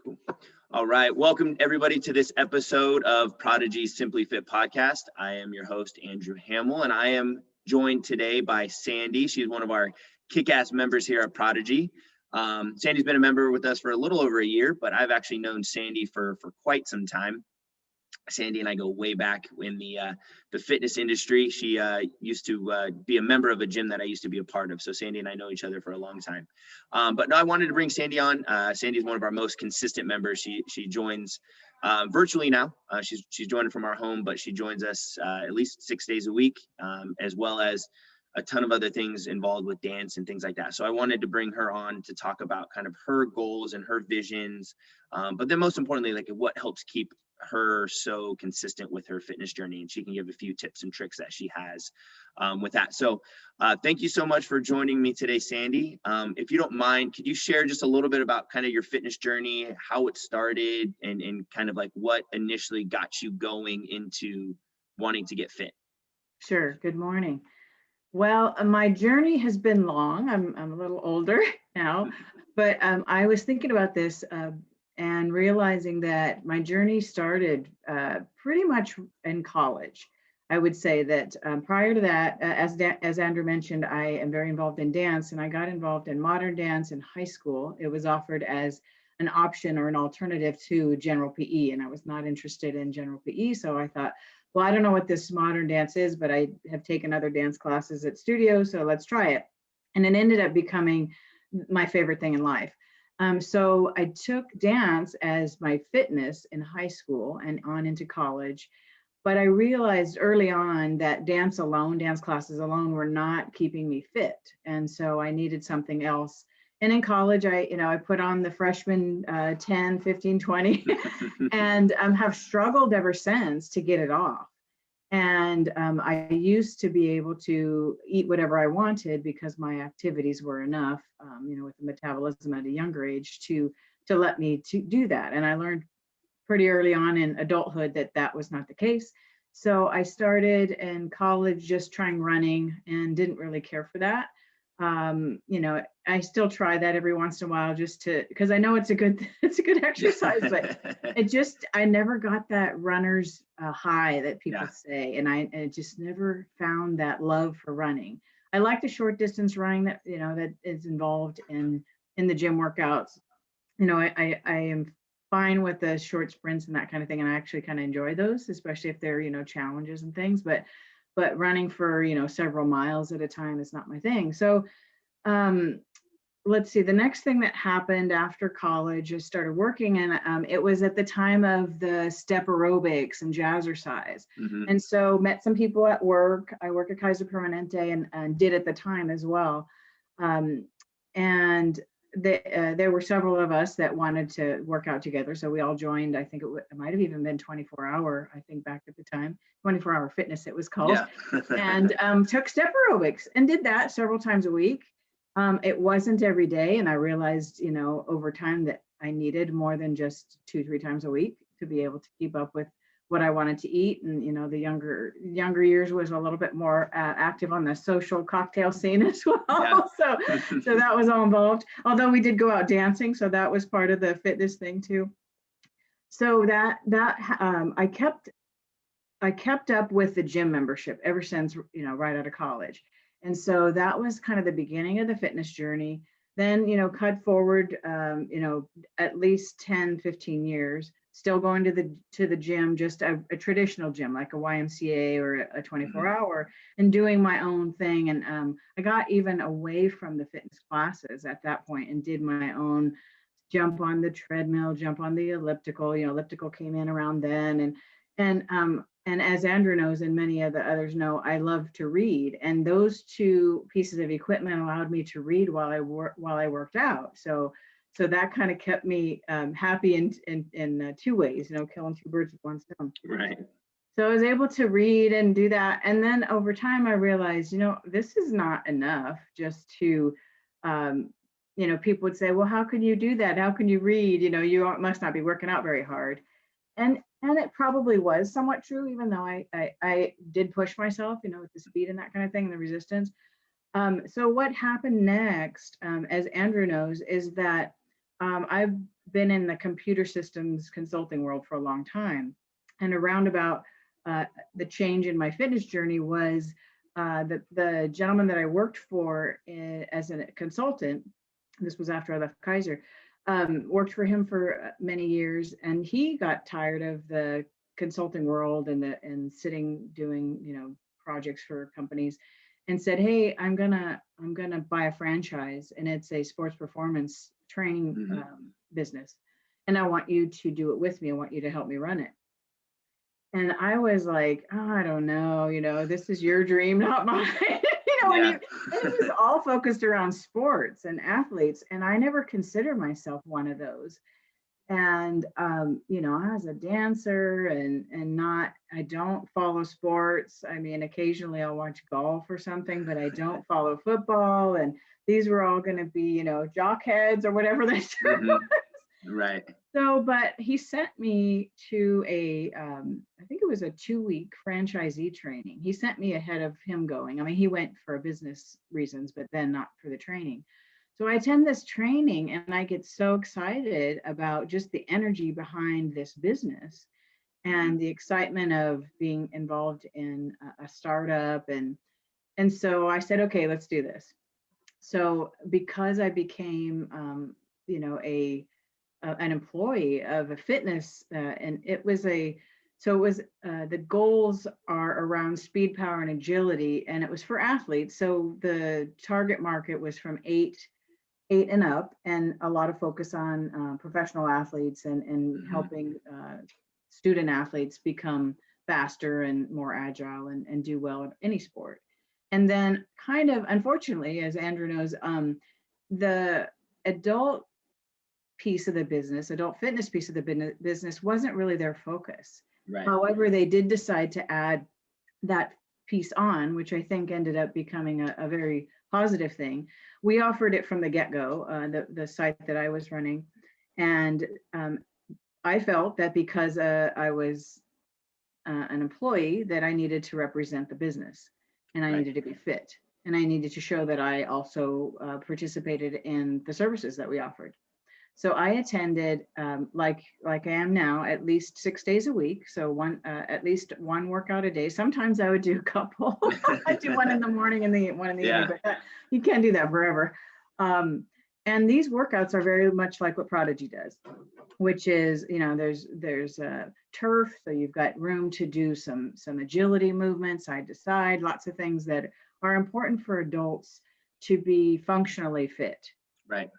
Cool. All right. Welcome everybody to this episode of Prodigy Simply Fit podcast. I am your host, Andrew Hamill, and I am joined today by Sandi. She's one of our kick-ass members here at Prodigy. Sandi's been a member with us for a little over a year, but I've actually known Sandi for quite some time. Sandi and I go way back in the fitness industry. She used to be a member of a gym that I used to be a part of. So Sandi and I know each other for a long time. But no, I wanted to bring Sandi on. Sandi is one of our most consistent members. She joins virtually now. She's joining from our home, but she joins us at least 6 days a week, as well as a ton of other things involved with dance and things like that. So I wanted to bring her on to talk about kind of her goals and her visions, but then most importantly, like what helps keep her so consistent with her fitness journey, and she can give a few tips and tricks that she has with that. So thank you so much for joining me today, Sandi. If you don't mind, could you share just a little bit about kind of your fitness journey, how it started, and kind of like what initially got you going into wanting to get fit? Sure. Good morning. Well, my journey has been long. I'm a little older now, but I was thinking about this and realizing that my journey started pretty much in college. I would say that prior to that, as Andrew mentioned, I am very involved in dance, and I got involved in modern dance in high school. It was offered as an option or an alternative to general PE, and I was not interested in general PE. So I thought, well, I don't know what this modern dance is, but I have taken other dance classes at studio, so let's try it. And it ended up becoming my favorite thing in life. So I took dance as my fitness in high school and on into college. But I realized early on that dance classes alone were not keeping me fit. And so I needed something else. And in college, I put on the freshman 10, 15, 20, and have struggled ever since to get it off. And I used to be able to eat whatever I wanted because my activities were enough, with the metabolism at a younger age to let me to do that. And I learned pretty early on in adulthood that was not the case. So I started in college just trying running and didn't really care for that. I still try that every once in a while just because I know it's a good exercise, but I never got that runner's high that people say. And I just never found that love for running. I like the short distance running that is involved in the gym workouts. I am fine with the short sprints and that kind of thing. And I actually kind of enjoy those, especially if they're, challenges and things, but running for, several miles at a time is not my thing. So let's see, the next thing that happened after college, I started working, and it was at the time of the step aerobics and jazzercise. Mm-hmm. And so met some people at work. I work at Kaiser Permanente and did at the time as well. And there were several of us that wanted to work out together. So we all joined. I think it might have even been 24-hour, I think back at the time, 24-hour fitness it was called. Yeah. And took step aerobics and did that several times a week. It wasn't every day. And I realized, over time that I needed more than just 2-3 times a week to be able to keep up with what I wanted to eat. And, the younger years was a little bit more active on the social cocktail scene as well. Yeah. So that was all involved, although we did go out dancing. So that was part of the fitness thing too. So I kept up with the gym membership ever since, right out of college. And so that was kind of the beginning of the fitness journey. Then, cut forward, at least 10, 15 years, still going to the gym, just a traditional gym, like a YMCA or a 24-hour, and doing my own thing. And I got even away from the fitness classes at that point and did my own, jump on the treadmill, jump on the elliptical. Elliptical came in around then. And as Andrew knows, and many of the others know, I love to read. And those two pieces of equipment allowed me to read while I worked out. So that kind of kept me happy in two ways, killing two birds with one stone. Right. So I was able to read and do that. And then over time, I realized, this is not enough just to, people would say, well, how can you do that? How can you read? You must not be working out very hard. And it probably was somewhat true, even though I did push myself, with the speed and that kind of thing, and the resistance. So what happened next, as Andrew knows, is that I've been in the computer systems consulting world for a long time. And around about the change in my fitness journey was the gentleman that I worked for as a consultant. This was after I left Kaiser. Worked for him for many years, and he got tired of the consulting world and sitting doing projects for companies, and said, "Hey, I'm gonna buy a franchise, and it's a sports performance training business, and I want you to do it with me. I want you to help me run it." And I was like, "Oh, I don't know, this is your dream, not mine." And it was all focused around sports and athletes, and I never considered myself one of those. And I was a dancer, and I don't follow sports. I mean, occasionally I'll watch golf or something, but I don't follow football. And these were all going to be, jock heads or whatever they say. Right. So, but he sent me to I think it was a 2-week franchisee training. He sent me ahead of him going. I mean, he went for business reasons, but then not for the training. So I attend this training, and I get so excited about just the energy behind this business and the excitement of being involved in a startup. And so I said, okay, let's do this. So because I became, an employee of a fitness, and it was the goals are around speed, power, and agility, and it was for athletes. So the target market was from eight and up, and a lot of focus on professional athletes and helping student athletes become faster and more agile and do well in any sport. And then kind of, unfortunately, as Andrew knows, the adult piece of the business, adult fitness piece of the business wasn't really their focus. Right. However, they did decide to add that piece on, which I think ended up becoming a very positive thing. We offered it from the get-go, the site that I was running. And I felt that because I was an employee, that I needed to represent the business, and I needed to be fit, and I needed to show that I also participated in the services that we offered. So I attended, like I am now, at least 6 days a week. So at least one workout a day. Sometimes I would do a couple. I do one in the morning and one in the evening, but you can't do that forever. And these workouts are very much like what Prodigy does, which is, there's turf, so you've got room to do some agility movements, side to side, lots of things that are important for adults to be functionally fit. Right.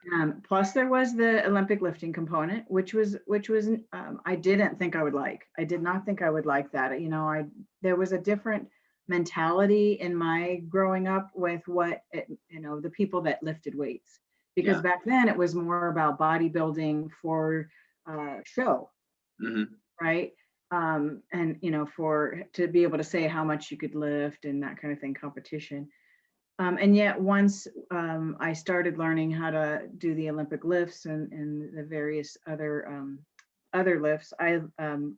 Plus, there was the Olympic lifting component, which was I didn't think I would like. I did not think I would like that. There was a different mentality in my growing up with the people that lifted weights, because back then it was more about bodybuilding for show, right? And to be able to say how much you could lift and that kind of thing, competition. And yet once I started learning how to do the Olympic lifts and the various other lifts, I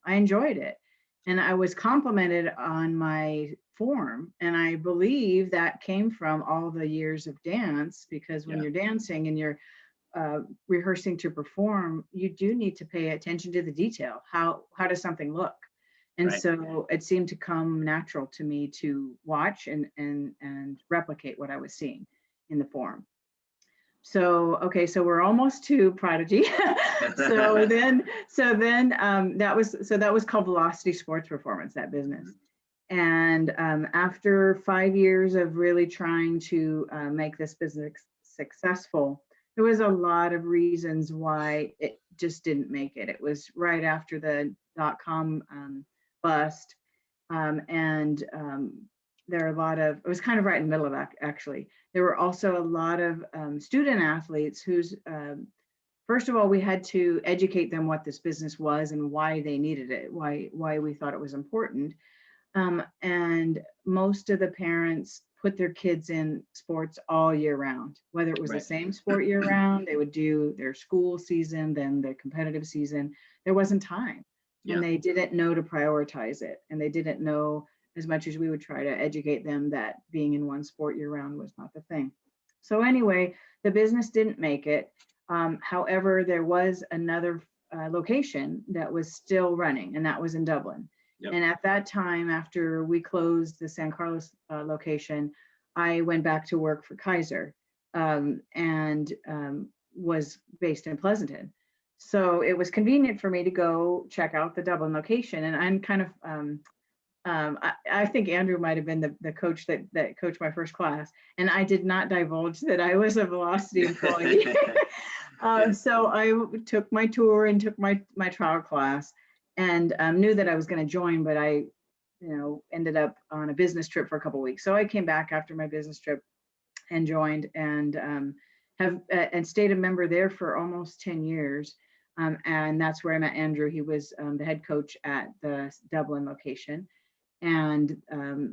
enjoyed it. And I was complimented on my form. And I believe that came from all the years of dance, because when you're dancing and you're rehearsing to perform, you do need to pay attention to the detail. How does something look? And so it seemed to come natural to me to watch and replicate what I was seeing in the form. So, okay, so we're almost to Prodigy. so then that was called Velocity Sports Performance, that business. And after 5 years of really trying to make this business successful, there was a lot of reasons why it just didn't make it. It was right after the .com bust. There are a lot of, it was kind of right in the middle of that, actually. There were also a lot of student athletes whose, first of all, we had to educate them what this business was and why they needed it, why we thought it was important. And most of the parents put their kids in sports all year round, whether it was the same sport year round, they would do their school season, then their competitive season. There wasn't time. And they didn't know to prioritize it. And they didn't know, as much as we would try to educate them, that being in one sport year round was not the thing. So anyway, the business didn't make it. However, there was another location that was still running, and that was in Dublin. Yep. And at that time, after we closed the San Carlos location, I went back to work for Kaiser, and was based in Pleasanton. So it was convenient for me to go check out the Dublin location. And I'm kind of, I think Andrew might have been the coach that coached my first class. And I did not divulge that I was a Velocity employee. So I took my tour and took my trial class, and knew that I was going to join, but I, ended up on a business trip for a couple of weeks. So I came back after my business trip and joined, and have and stayed a member there for almost 10 years. And that's where I met Andrew. He was the head coach at the Dublin location. And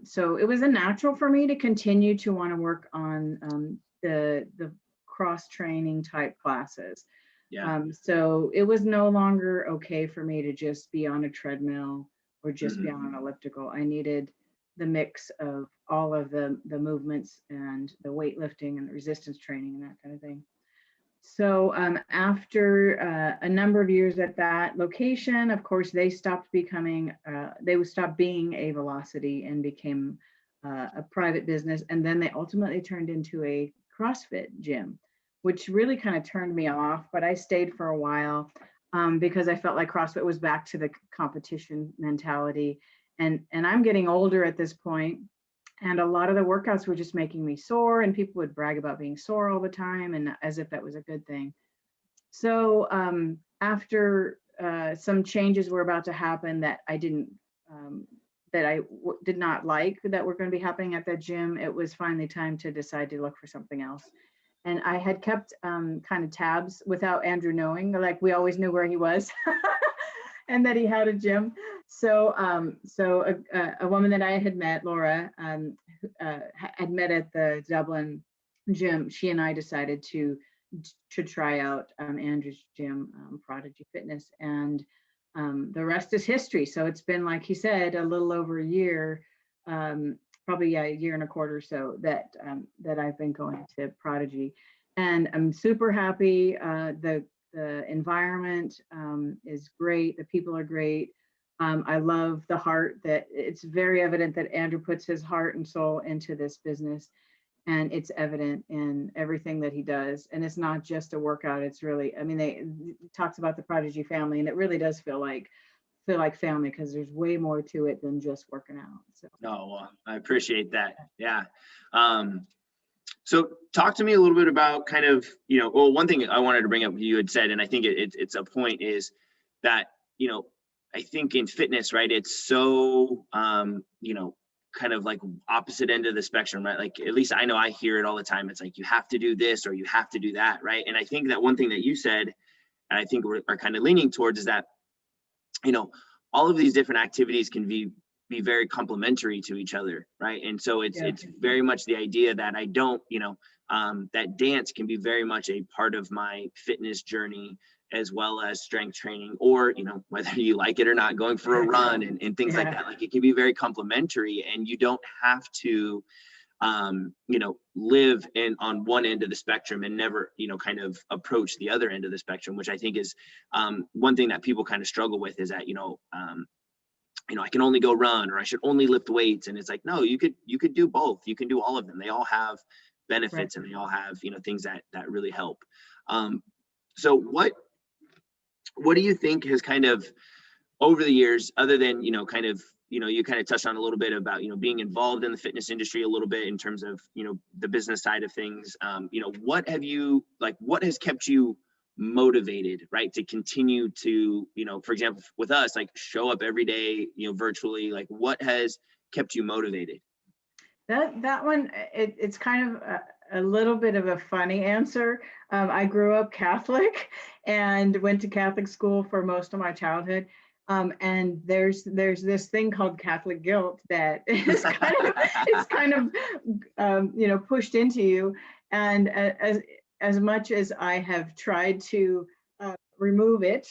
so it was a natural for me to continue to want to work on the cross training type classes. Yeah. So it was no longer okay for me to just be on a treadmill or just be on an elliptical. I needed the mix of all of the movements and the weightlifting and the resistance training and that kind of thing. So after a number of years at that location, of course, they stopped being a Velocity and became a private business. And then they ultimately turned into a CrossFit gym, which really kind of turned me off. But I stayed for a while because I felt like CrossFit was back to the competition mentality. And I'm getting older at this point, and a lot of the workouts were just making me sore, and people would brag about being sore all the time, and as if that was a good thing. So after some changes were about to happen that I did not like that were going to be happening at that gym, it was finally time to decide to look for something else. And I had kept kind of tabs without Andrew knowing, like we always knew where he was. And that he had a gym. So a woman that I had met, Laura, had met at the Dublin gym. She and I decided to try out Andrew's gym, Prodigy Fitness, and the rest is history. So it's been, like he said, a little over a year, probably a year and a quarter or so that I've been going to Prodigy, and I'm super happy. The environment is great. The people are great. I love the heart that it's very evident that Andrew puts his heart and soul into this business, and it's evident in everything that he does. And it's not just a workout. It's really, I mean, it talks about the Prodigy family, and it really does feel like family, because there's way more to it than just working out. So. No, well, I appreciate that. Yeah. So talk to me a little bit about kind of, well, one thing I wanted to bring up, you had said, and I think it's a point, is that, I think in fitness, right, it's so, kind of like opposite end of the spectrum, right? Like, at least I know I hear it all the time. It's like, you have to do this or you have to do that, right? And I think that one thing that you said, and I think we're kind of leaning towards, is that, all of these different activities can be very complementary to each other, right? And so it's very much the idea that I don't, that dance can be very much a part of my fitness journey, as well as strength training, or, whether you like it or not, going for a run and things like that. Like, it can be very complementary, and you don't have to, live on one end of the spectrum and never, kind of approach the other end of the spectrum, which I think is one thing that people kind of struggle with, is that, I can only go run, or I should only lift weights. And it's like, no, you could do both. You can do all of them. They all have benefits, and they all have, things that really help. So what do you think has kind of, over the years, other than, you kind of touched on a little bit about, being involved in the fitness industry a little bit in terms of, the business side of things, what has kept you motivated, right, to continue to, for example, with us, like, show up every day, virtually? Like, what has kept you motivated? That one, it's kind of a little bit of a funny answer. I grew up Catholic and went to Catholic school for most of my childhood. And there's this thing called Catholic guilt that is kind of pushed into you. And as much as I have tried to remove it,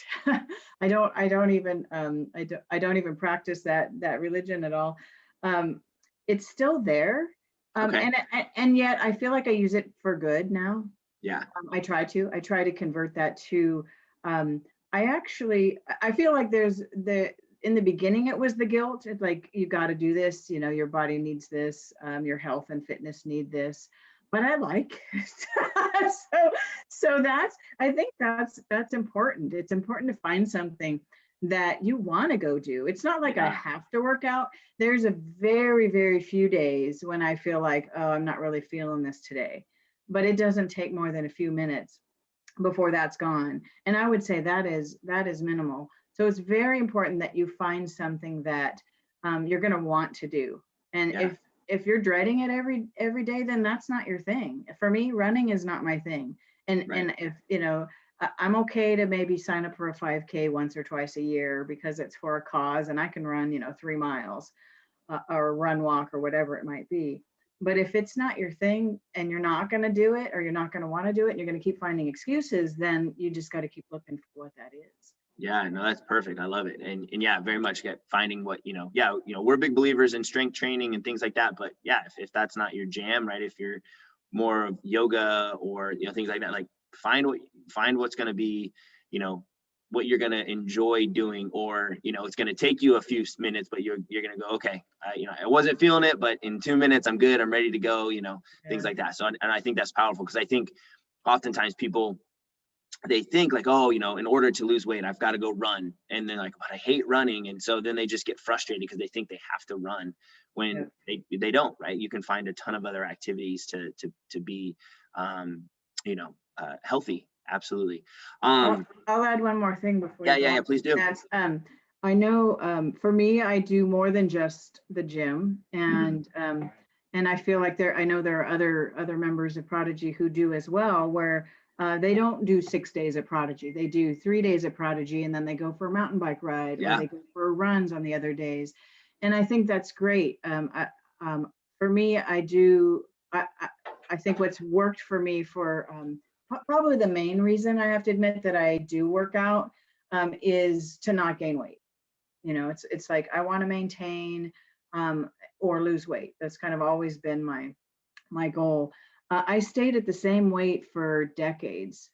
I don't even practice that religion at all. It's still there. Okay. And yet I feel like I use it for good now. Yeah. I try to convert that to, I feel like in the beginning, it was the guilt. It's like, you got to do this, your body needs this, your health and fitness need this, but I like it. So I think that's important. It's important to find something that you want to go do. It's not like I Yeah. have to work out. There's a very, very few days when I feel like, oh, I'm not really feeling this today, but it doesn't take more than a few minutes before that's gone. And I would say that is minimal. So it's very important that you find something that you're going to want to do. And Yeah. if you're dreading it every day, then that's not your thing. For me, running is not my thing. Right. And if I'm okay to maybe sign up for a 5K once or twice a year because it's for a cause, and I can run 3 miles or run, walk, or whatever it might be. But if it's not your thing and you're not going to do it, or you're not going to want to do it, and you're going to keep finding excuses, then you just got to keep looking for what that is. Yeah, no, that's perfect. I love it. And yeah, very much finding what, yeah, we're big believers in strength training and things like that. But yeah, if that's not your jam, right? If you're more of yoga or, things like that, like find what's going to be, what you're going to enjoy doing, or, it's going to take you a few minutes, but you're going to go, okay, I wasn't feeling it, but in 2 minutes, I'm good. I'm ready to go, things like that. So, and I think that's powerful, because I think oftentimes people, they think like, oh, in order to lose weight, I've got to go run. And they're like, but I hate running. And so then they just get frustrated because they think they have to run when they don't, right? You can find a ton of other activities to be, healthy. Absolutely. I'll add one more thing before you go Yeah, on. please do. That's I know for me, I do more than just the gym, and I feel like I know there are other members of Prodigy who do as well, where they don't do 6 days at Prodigy. They do 3 days at Prodigy, and then they go for a mountain bike ride, or they go for runs on the other days. And I think that's great. For me, I think what's worked for me for probably the main reason, I have to admit, that I do work out is to not gain weight. It's like I want to maintain or lose weight. That's kind of always been my goal. I stayed at the same weight for decades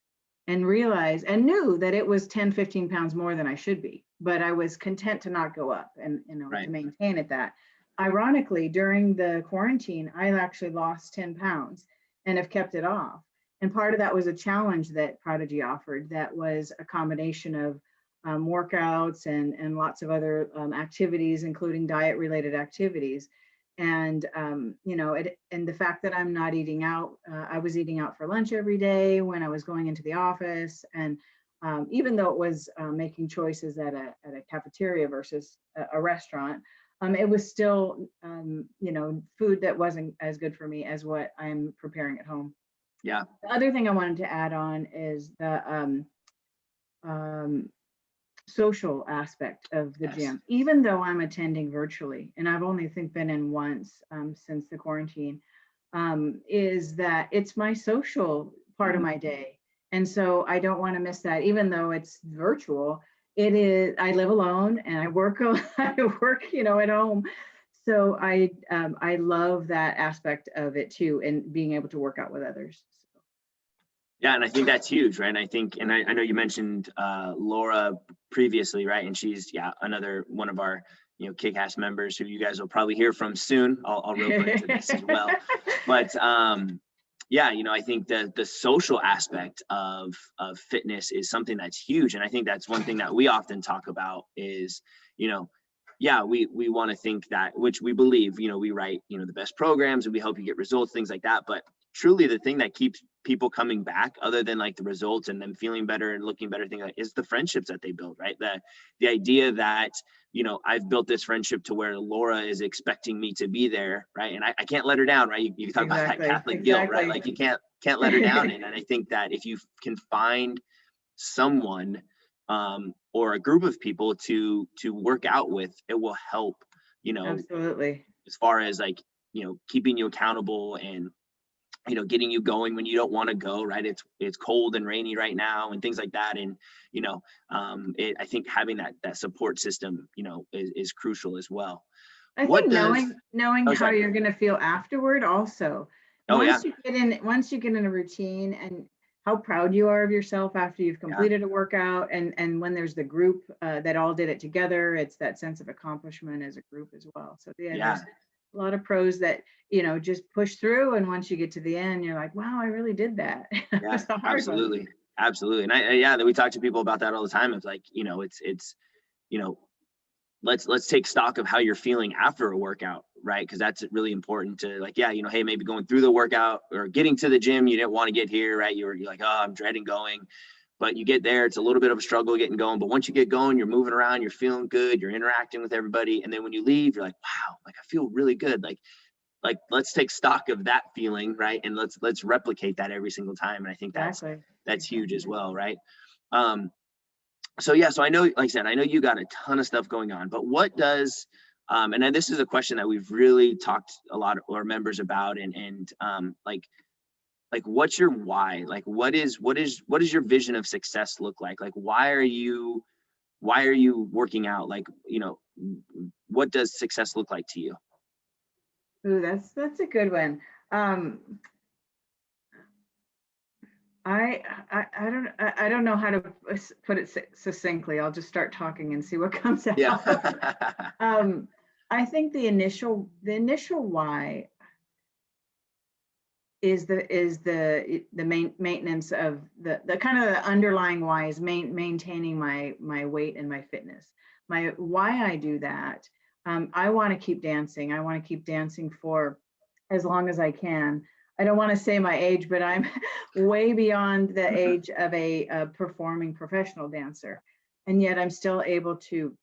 and knew that it was 10, 15 pounds more than I should be, but I was content to not go up and, to maintain at that. Ironically, during the quarantine, I actually lost 10 pounds and have kept it off. And part of that was a challenge that Prodigy offered that was a combination of workouts and lots of other activities, including diet related activities. And, and the fact that I'm not eating out, I was eating out for lunch every day when I was going into the office. And even though it was making choices at a cafeteria versus a restaurant, it was still, food that wasn't as good for me as what I'm preparing at home. Yeah. The other thing I wanted to add on is the social aspect of the gym. Even though I'm attending virtually, and I've only been in once since the quarantine, is that it's my social part of my day. And so I don't want to miss that, even though it's virtual. It is, I live alone and I work at home. So I love that aspect of it too, and being able to work out with others. So. Yeah, and I think that's huge, right? And I think, and I know you mentioned Laura previously, right? And she's another one of our kick-ass members who you guys will probably hear from soon. I'll rope her into this as well. But I think the social aspect of fitness is something that's huge, and I think that's one thing that we often talk about is we want to think that, which we believe, we write the best programs and we help you get results, things like that, but truly the thing that keeps people coming back, other than like the results and them feeling better and looking better, thing, is the friendships that they build, right? The idea that I've built this friendship to where Laura is expecting me to be there, right? And I can't let her down, right? You talk about that Catholic guilt, right? Like you can't let her down. And I think that if you can find someone or a group of people to work out with, it will help, absolutely, as far as like keeping you accountable and getting you going when you don't want to go, right? It's cold and rainy right now and things like that. And, I think having that support system, is crucial as well. I think knowing how you're going to feel afterward also. Once you get in a routine, how proud you are of yourself after you've Yeah. completed a workout. And when there's the group that all did it together, it's that sense of accomplishment as a group as well. So yeah, Yeah. there's a lot of pros that, just push through. And once you get to the end, you're like, wow, I really did that. Yeah, It's a hard one. absolutely. Absolutely. And yeah, we talk to people about that all the time. It's like, it's, you know, let's take stock of how you're feeling after a workout, right? Because that's really important to, like, yeah, hey, maybe going through the workout or getting to the gym, you didn't want to get here, right? You're like, oh, I'm dreading going. But you get there, it's a little bit of a struggle getting going. But once you get going, you're moving around, you're feeling good, you're interacting with everybody. And then when you leave, you're like, wow, like I feel really good. Like let's take stock of that feeling, right? And let's replicate that every single time. And I think that's huge as well, right? So yeah, so I know, like I said, I know you got a ton of stuff going on, but what does and then this is a question that we've really talked a lot of our members about, and like what's your why? Like what is your vision of success look like? Like why are you working out? Like, what does success look like to you? Ooh, that's a good one. I don't know how to put it succinctly. I'll just start talking and see what comes out. Yeah. I think the initial why is the main maintenance of the kind of the underlying why is maintaining my weight and my fitness. My why I do that. I want to keep dancing. I want to keep dancing for as long as I can. I don't want to say my age, but I'm way beyond the age of a performing professional dancer, and yet I'm still able to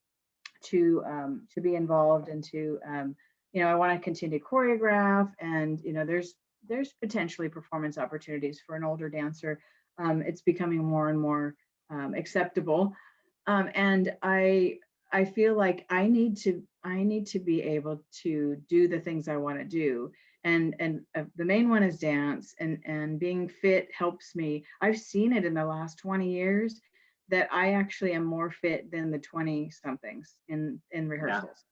be involved and to I want to continue to choreograph, and there's potentially performance opportunities for an older dancer. It's becoming more and more acceptable, and I feel like I need to be able to do the things I want to do. And the main one is dance, and being fit helps me. I've seen it in the last 20 years that I actually am more fit than the 20 somethings in rehearsals,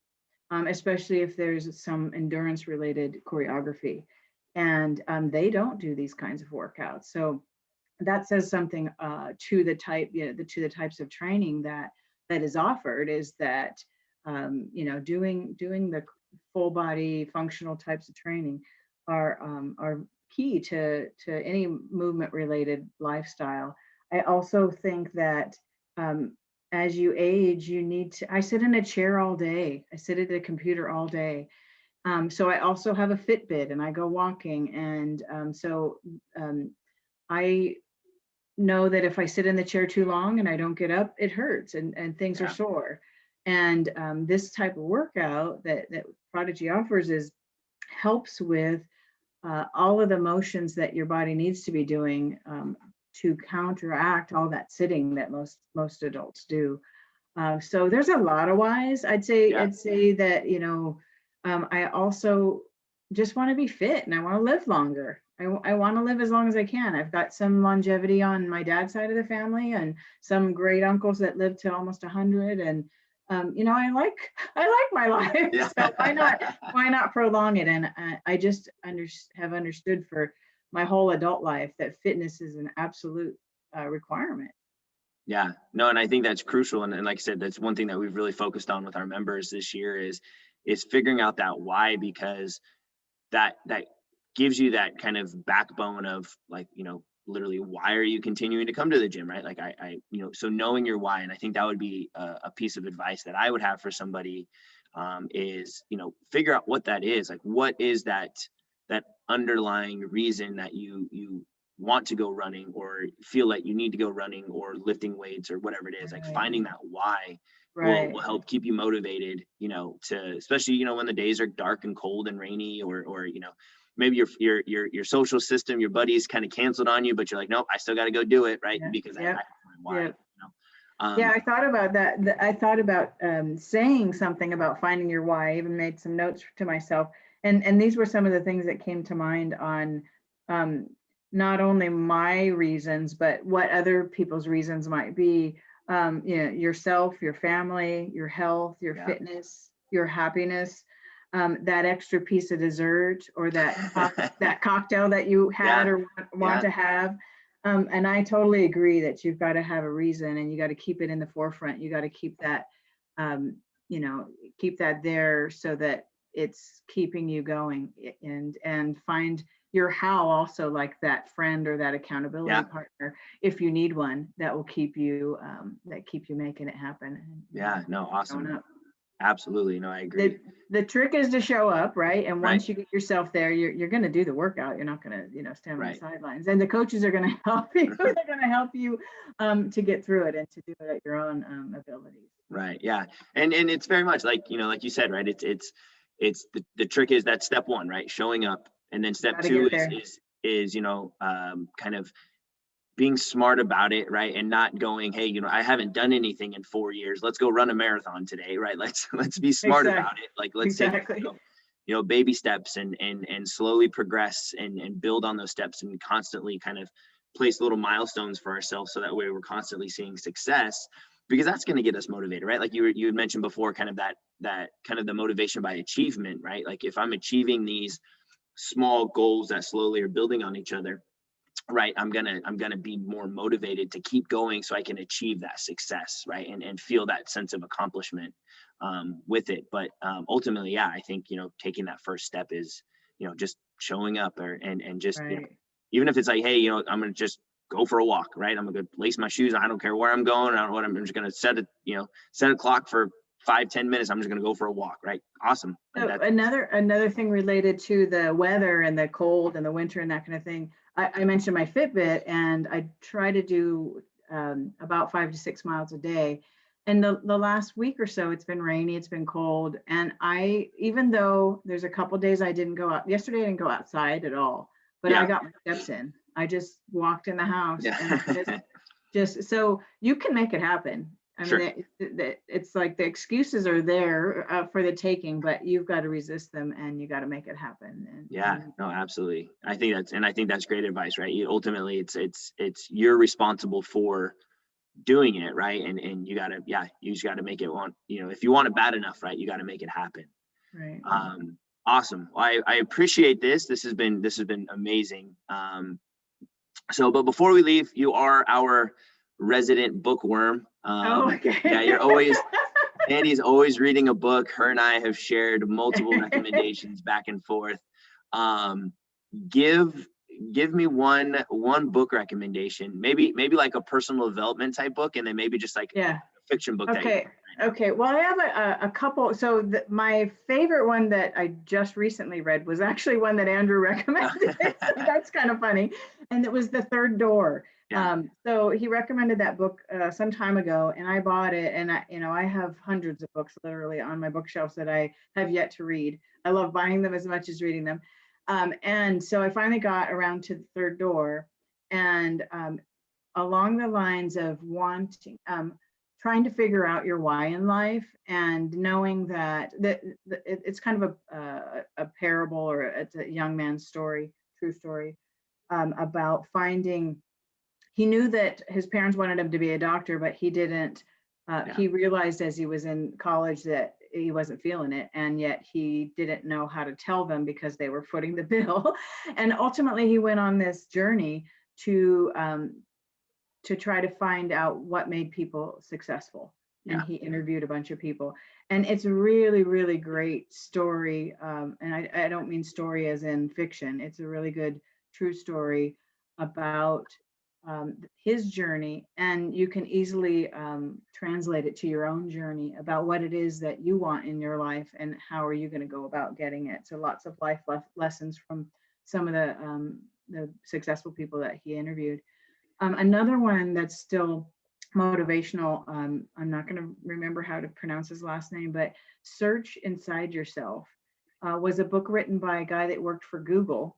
especially if there's some endurance related choreography, and they don't do these kinds of workouts. So that says something to the types of training that is offered, is that doing the full body functional types of training are key to any movement related lifestyle. I also think that as you age, you need to. I sit in a chair all day. I sit at a computer all day. So I also have a Fitbit, and I go walking, and I know that if I sit in the chair too long and I don't get up, it hurts, and things are sore. And this type of workout that Prodigy offers helps with all of the motions that your body needs to be doing to counteract all that sitting that most adults do. So there's a lot of whys. I'd say that I also just want to be fit, and I want to live longer. I want to live as long as I can. I've got some longevity on my dad's side of the family, and some great uncles that lived to almost 100. And I like my life. Yeah. So why not prolong it? And I just have understood for my whole adult life that fitness is an absolute requirement. Yeah, no, and I think that's crucial. And like I said, that's one thing that we've really focused on with our members this year is figuring out that why, because that gives you that kind of backbone of, like, literally, why are you continuing to come to the gym, right? Like so knowing your why. And I think that would be a piece of advice that I would have for somebody is, figure out what that is. Like, what is that underlying reason that you want to go running, or feel like you need to go running or lifting weights or whatever it is. Like, finding that why will help keep you motivated, to, especially, when the days are dark and cold and rainy, or maybe your social system, your buddies kind of canceled on you, but you're like, nope, I still got to go do it, right? Because I why. I thought about that. I thought about saying something about finding your why. I even made some notes to myself, and these were some of the things that came to mind on not only my reasons, but what other people's reasons might be. Yourself, your family, your health, your fitness, your happiness, that extra piece of dessert, or that cocktail that you had or want to have. And I totally agree that you've got to have a reason and you got to keep it in the forefront. You got to keep that, um, keep that there so that it's keeping you going, and find your how also, like that friend or that accountability Yeah. partner, if you need one, that will keep you, making it happen. Yeah. No, Showing awesome. up. Absolutely. No, I agree. The trick is to show up, right? And Right. once you get yourself there, you're going to do the workout. You're not going to, stand on the Right. sidelines. And the coaches are going to help you. They're going to help you to get through it and to do it at your own abilities. Right. Yeah. And it's very much like, like you said, right. It's the trick is that step one, right? Showing up. And then step Got to two get there. is kind of being smart about it, right? And not going, hey, I haven't done anything in 4 years. Let's go run a marathon today, right? Let's be smart about it. Like let's take, Exactly. baby steps and slowly progress and build on those steps and constantly kind of place little milestones for ourselves so that way we're constantly seeing success, because that's going to get us motivated, right? Like you had mentioned before, kind of that kind of the motivation by achievement, right? Like if I'm achieving these small goals that slowly are building on each other, right, I'm gonna be more motivated to keep going so I can achieve that success, right, and feel that sense of accomplishment with it. But ultimately, yeah, I think taking that first step is just showing up, and just Right. even if it's like, hey, I'm gonna just go for a walk, right? I'm gonna lace my shoes. I don't care where I'm going. I don't know what I'm just gonna set a clock for 5-10 minutes. I'm just gonna go for a walk, right? Awesome. So another thing related to the weather and the cold and the winter and that kind of thing. I mentioned my Fitbit, and I try to do about 5 to 6 miles a day. And the last week or so, it's been rainy, it's been cold, and even though there's a couple days I didn't go out. Yesterday I didn't go outside at all, but I Yeah. got my steps in. I just walked in the house, Yeah. and just so you can make it happen. I Sure. mean, it's like the excuses are there for the taking, but you've got to resist them and you got to make it happen. Yeah, no, absolutely. I think that's great advice, right? Ultimately, it's you're responsible for doing it, right? And you just gotta make it if you want it bad enough, right? You got to make it happen. Right. Awesome. Well, I appreciate this. This has been amazing. But before we leave, you are our resident bookworm. Okay. Yeah, you're always. Sandi's always reading a book. Her and I have shared multiple recommendations back and forth. Give me one book recommendation, maybe like a personal development type book, and then maybe just like Yeah. a fiction book. Okay. Okay. Well, I have a couple. So my favorite one that I just recently read was actually one that Andrew recommended. So that's kind of funny. And it was The Third Door. Yeah. So he recommended that book some time ago, and I bought it. And I have hundreds of books literally on my bookshelves that I have yet to read. I love buying them as much as reading them. And so I finally got around to The Third Door, and along the lines of wanting, trying to figure out your why in life, and knowing that it's kind of a parable, or it's a young man's story, true story, about finding. He knew that his parents wanted him to be a doctor, but he didn't. Yeah. He realized as he was in college that he wasn't feeling it, and yet he didn't know how to tell them because they were footing the bill. And ultimately, he went on this journey to try to find out what made people successful. And Yeah. he interviewed a bunch of people. And it's a really, really great story. And I don't mean story as in fiction. It's a really good true story about his journey. And you can easily translate it to your own journey about what it is that you want in your life and how are you going to go about getting it. So lots of life lessons from some of the successful people that he interviewed. Another one that's still motivational, I'm not going to remember how to pronounce his last name, but Search Inside Yourself was a book written by a guy that worked for Google.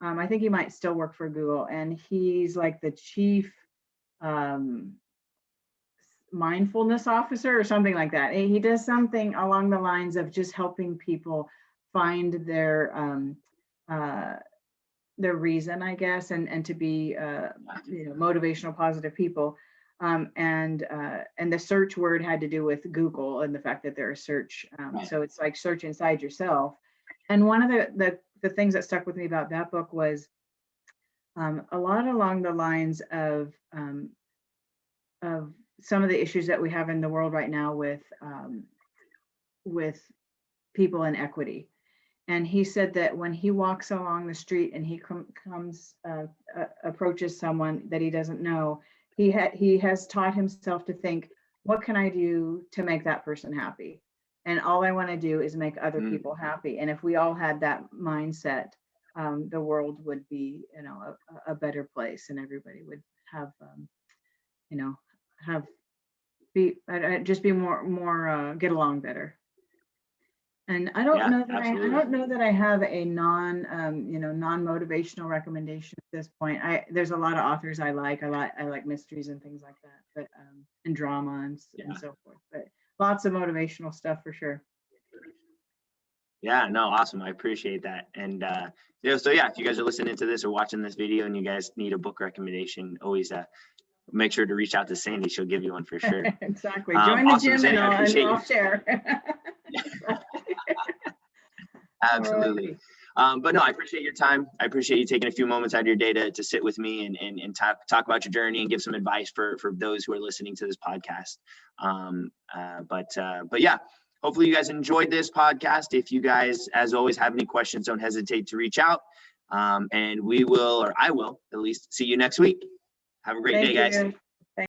I think he might still work for Google, and he's like the chief mindfulness officer or something like that. He does something along the lines of just helping people find their reason, I guess, and to be motivational, positive people. And the search word had to do with Google and the fact that they're a search. Right. So it's like search inside yourself. And one of the things that stuck with me about that book was a lot along the lines of some of the issues that we have in the world right now with people in equity. And he said that when he walks along the street and he approaches someone that he doesn't know, he has taught himself to think, what can I do to make that person happy? And all I want to do is make other people happy. And if we all had that mindset, the world would be, a better place, and everybody would have, just be more get along better. And I don't know that I don't know that I have a non-motivational recommendation at this point. There's a lot of authors I like. I like mysteries and things like that, but and drama and so forth. But lots of motivational stuff for sure. Yeah, no, awesome. I appreciate that. And so yeah, if you guys are listening to this or watching this video and you guys need a book recommendation, always make sure to reach out to Sandi. She'll give you one for sure. Exactly. Join the gym, Sandi, and I'll share. Absolutely. But no, I appreciate your time. I appreciate you taking a few moments out of your day to sit with me and talk about your journey and give some advice for those who are listening to this podcast. But yeah, hopefully you guys enjoyed this podcast. If you guys, as always, have any questions, don't hesitate to reach out. And I will at least see you next week. Have a great day, guys.